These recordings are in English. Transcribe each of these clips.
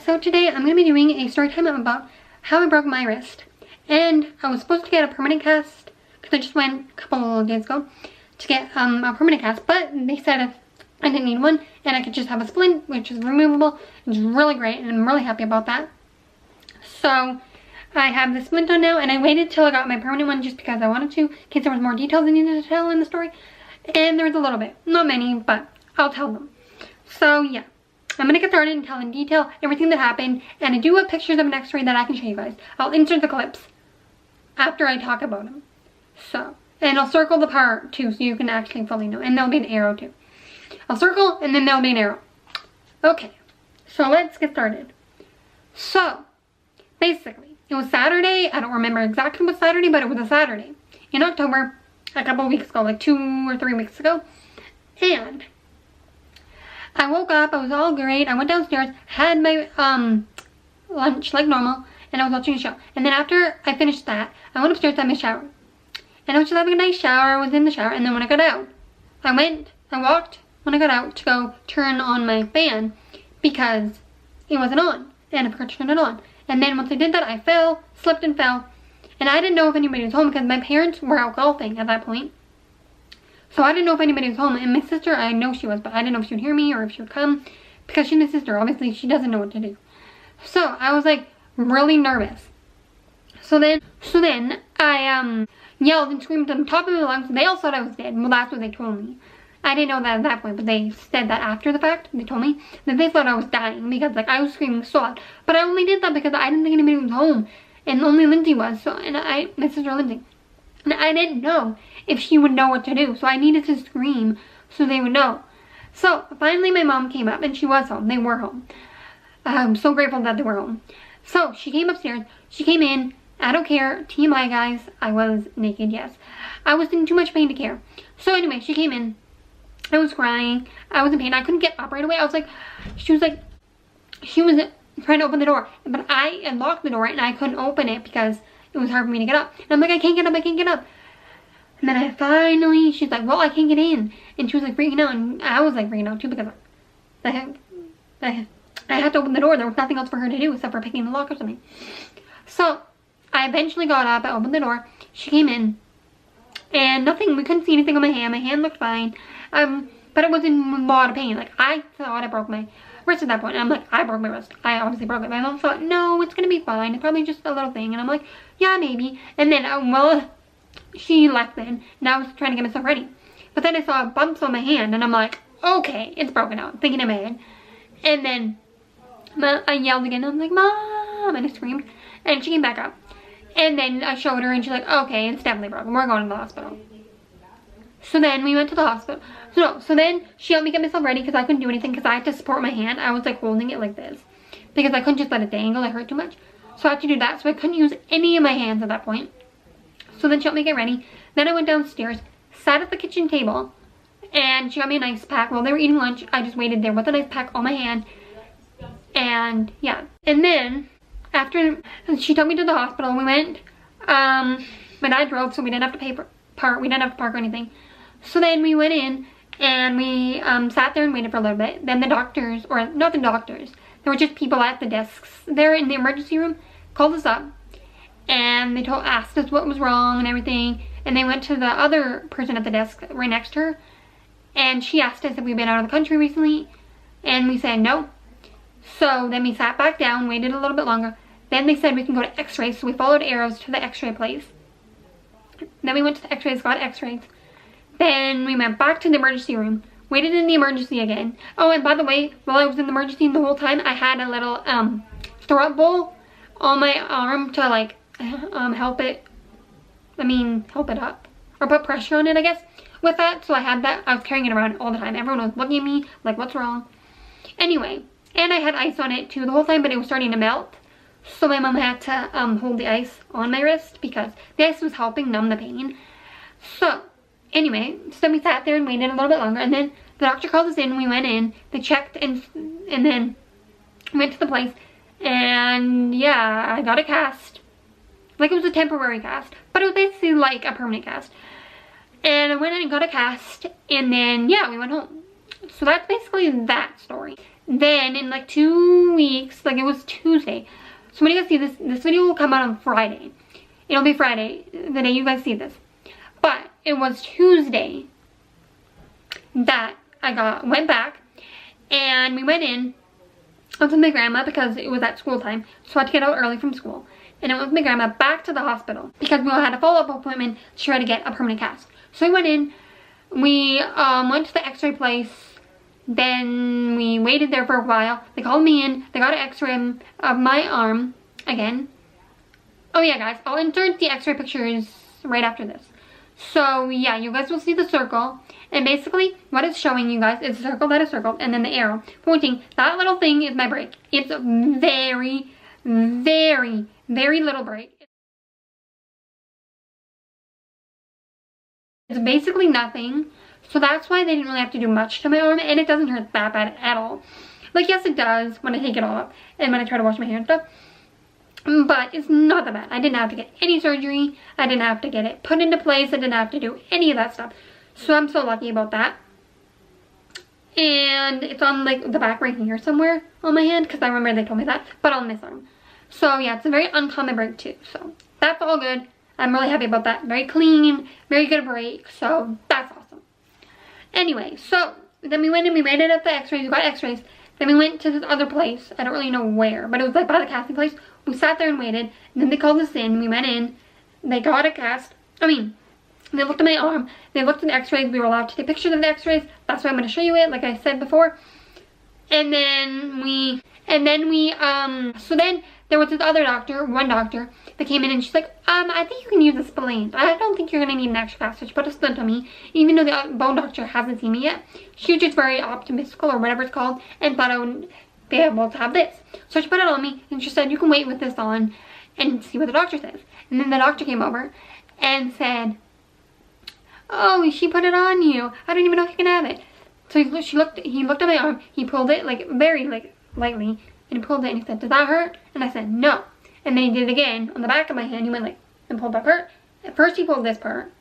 so today I'm going to be doing a story time about how I broke my wrist. And I was supposed to get a permanent cast, because I just went a couple of days ago to get a permanent cast, but they said if I didn't need one and I could just have a splint, which is removable. It's really great and I'm really happy about that. So I have the splint on now, and I waited till I got my permanent one just because I wanted to, in case there was more details I needed to tell in the story. And there was a little bit, not many, but I'll tell them. So yeah, I'm going to get started and tell in detail everything that happened, and I do have pictures of an x-ray that I can show you guys. I'll insert the clips after I talk about them. So, and I'll circle the part too so you can actually fully know, and there'll be an arrow too. I'll circle and then there'll be an arrow. Okay, so let's get started. So, basically, it was Saturday. I don't remember exactly what Saturday, but it was a Saturday in October, a couple of weeks ago, like 2 or 3 weeks ago. And I woke up, I was all great. I went downstairs, had my lunch like normal, and I was watching a show. And then after I finished that, I went upstairs to have my shower. And I was just having a nice shower. I was in the shower, and then when I got out, I walked when I got out to go turn on my fan because it wasn't on, and I forgot to turn it on. And then once I did that, I fell, slipped and fell. And I didn't know if anybody was home because my parents were out golfing at that point. So I didn't know if anybody was home. And my sister, I know she was, but I didn't know if she would hear me or if she would come. Because she's my sister, obviously she doesn't know what to do. So I was like really nervous. So then I yelled and screamed at the top of my lungs. They all thought I was dead. Well, that's what they told me. I didn't know that at that point, but they said that after the fact. They told me that they thought I was dying because like I was screaming so loud. But I only did that because I didn't think anybody was home, and only Lindsay was. So my sister Lindsay, and I didn't know if she would know what to do. So I needed to scream so they would know. So finally, my mom came up and she was home. They were home. I'm so grateful that they were home. So she came upstairs. She came in. I don't care. TMI, guys. I was naked. Yes, I was in too much pain to care. So anyway, she came in. I was crying. I was in pain. I couldn't get up right away. She was trying to open the door, but I unlocked the door and I couldn't open it because it was hard for me to get up. And I'm like, I can't get up. I can't get up. And then she's like, well, I can't get in. And she was like freaking out, and I was like freaking out too because I had to open the door. There was nothing else for her to do except for picking the lock or something. So I eventually got up. I opened the door. She came in, and nothing. We couldn't see anything on my hand. My hand looked fine. But it was in a lot of pain. Like, I thought I broke my wrist at that point. And I'm like, I broke my wrist. I obviously broke it. My mom thought, no, it's gonna be fine. It's probably just a little thing. And I'm like, yeah, maybe. And then, she left then. And I was trying to get myself ready. But then I saw bumps on my hand. And I'm like, okay, it's broken out. Thinking in my head. And then I yelled again. I'm like, Mom. And I screamed. And she came back up. And then I showed her. And she's like, okay, it's definitely broken. We're going to the hospital. So then we went to the hospital. So then she helped me get myself ready because I couldn't do anything because I had to support my hand. I was like holding it like this because I couldn't just let it dangle. It hurt too much. So I had to do that. So I couldn't use any of my hands at that point. So then she helped me get ready. Then I went downstairs, sat at the kitchen table, and she got me an ice pack. While they were eating lunch, I just waited there with an ice pack on my hand. And yeah. And then after she took me to the hospital, we went. My dad drove, so we didn't have to we didn't have to park or anything. So then we went in and we sat there and waited for a little bit. Then the doctors, or not the doctors, there were just people at the desks there in the emergency room, called us up and they asked us what was wrong and everything. And they went to the other person at the desk right next to her, and she asked us if we'd been out of the country recently, and we said no. So then we sat back down, waited a little bit longer. Then they said we can go to x-rays, so we followed arrows to the x-ray place. Then we went to the x-rays, got x-rays. Then we went back to the emergency room, waited in the emergency again. Oh, and by the way, while I was in the emergency the whole time, I had a little throw-up bowl on my arm to like help it up, or put pressure on it, I guess, with that. So I had that. I was carrying it around all the time. Everyone was looking at me like, what's wrong? Anyway, and I had ice on it too the whole time, but it was starting to melt. So my mom had to hold the ice on my wrist because the ice was helping numb the pain. So anyway, so we sat there and waited a little bit longer, and then the doctor called us in. We went in, they checked, and then went to the place, and yeah, I got a cast. Like, it was a temporary cast, but it was basically like a permanent cast. And I went in and got a cast, and then yeah, we went home. So that's basically that story. Then in like 2 weeks, like it was Tuesday. So when you guys see this video will come out on Friday. It'll be Friday, the day you guys see this. But it was Tuesday that I went back, and we went in. I was with my grandma because it was at school time, so I had to get out early from school. And I went with my grandma back to the hospital because we all had a follow-up appointment to try to get a permanent cast. So we went in, we went to the x-ray place, then we waited there for a while. They called me in, they got an x-ray of my arm again. Oh yeah guys, I'll insert the x-ray pictures right after this. So yeah, you guys will see the circle, and basically what it's showing you guys is a circle that is circled, and then the arrow pointing. That little thing is my break. It's a very, very, very little break. It's basically nothing, so that's why they didn't really have to do much to my arm, and it doesn't hurt that bad at all. Like yes it does when I take it off and when I try to wash my hair and stuff. But it's not that bad. I didn't have to get any surgery. I didn't have to get it put into place. I didn't have to do any of that stuff. So I'm so lucky about that. And it's on like the back right here somewhere on my hand, because I remember they told me that. But on this arm. So yeah, it's a very uncommon break too. So that's all good. I'm really happy about that. Very clean, very good break. So that's awesome. Anyway, so then we went and we waited at the x-rays. We got x-rays. Then we went to this other place. I don't really know where, but it was like by the casting place. We sat there and waited, and then they called us in. We went in, they got a cast. They looked at my arm, they looked at the x-rays. We were allowed to take pictures of the x-rays. That's why I'm going to show you it, like I said before. And then so then there was this other doctor, one doctor, that came in, and she's like, I think you can use a splint. I don't think you're going to need an extra cast. So she put a splint on me, even though the bone doctor hasn't seen me yet. She was just very optimistic, or whatever it's called, and thought I would be able to have this. So she put it on me, and she said, you can wait with this on and see what the doctor says. And then the doctor came over and said, oh, she put it on you. I don't even know if you can have it. So he looked at my arm, he pulled it like very like lightly, and he pulled it and he said, does that hurt? And I said, no. And then he did it again on the back of my hand. He went like, and pulled that part. At first he pulled this part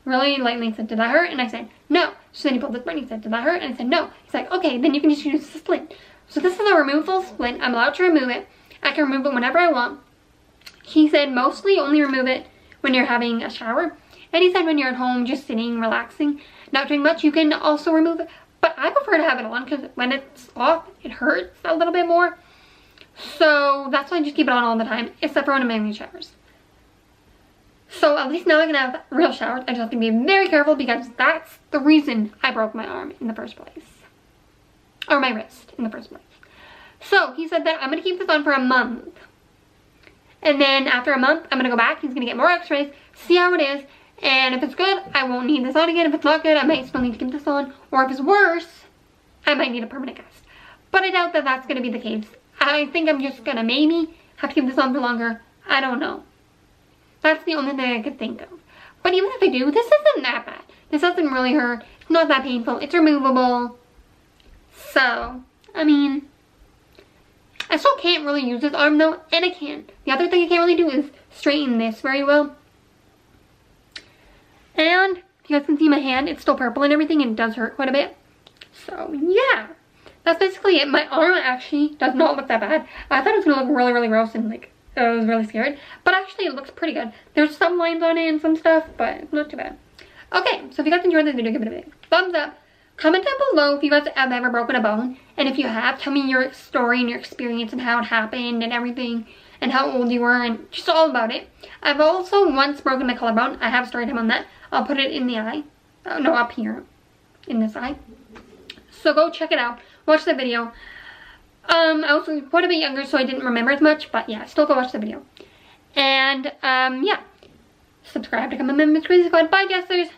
really lightly and said, did that hurt? And I said, no. So then he pulled this part and he said, did that hurt? And I said, no. He's like, okay, then you can just use the splint. So this is a removable splint. I'm allowed to remove it. I can remove it whenever I want. He said mostly only remove it when you're having a shower. And he said when you're at home just sitting, relaxing, not doing much, you can also remove it. But I prefer to have it on because when it's off, it hurts a little bit more. So that's why I just keep it on all the time, except for when I'm having showers. So at least now I can have real showers. I just have to be very careful because that's the reason I broke my arm in the first place. Or my wrist in the first place. So he said that I'm going to keep this on for a month. And then after a month, I'm going to go back. He's going to get more x-rays, see how it is. And if it's good, I won't need this on again. If it's not good, I might still need to keep this on. Or if it's worse, I might need a permanent cast. But I doubt that that's going to be the case. I think I'm just going to maybe have to keep this on for longer. I don't know. That's the only thing I could think of. But even if I do, this isn't that bad. This doesn't really hurt. It's not that painful. It's removable. So, I mean, I still can't really use this arm though, and I can't. The other thing I can't really do is straighten this very well. And you guys can see my hand, it's still purple and everything, and it does hurt quite a bit. So, yeah. That's basically it. My arm actually does not look that bad. I thought it was going to look really, really gross and like, I was really scared. But actually it looks pretty good. There's some lines on it and some stuff, but it's not too bad. Okay, so if you guys enjoyed this video, give it a big thumbs up. Comment down below if you guys have ever broken a bone. And if you have, tell me your story and your experience and how it happened and everything. And how old you were and just all about it. I've also once broken my collarbone. I have a story time on that. I'll put it in the eye. Oh, no, up here. In this eye. So go check it out. Watch the video. I was quite a bit younger, so I didn't remember as much. But yeah, still go watch the video. And, yeah. Subscribe to come on Miss Crazy Squad. Bye, Jesters.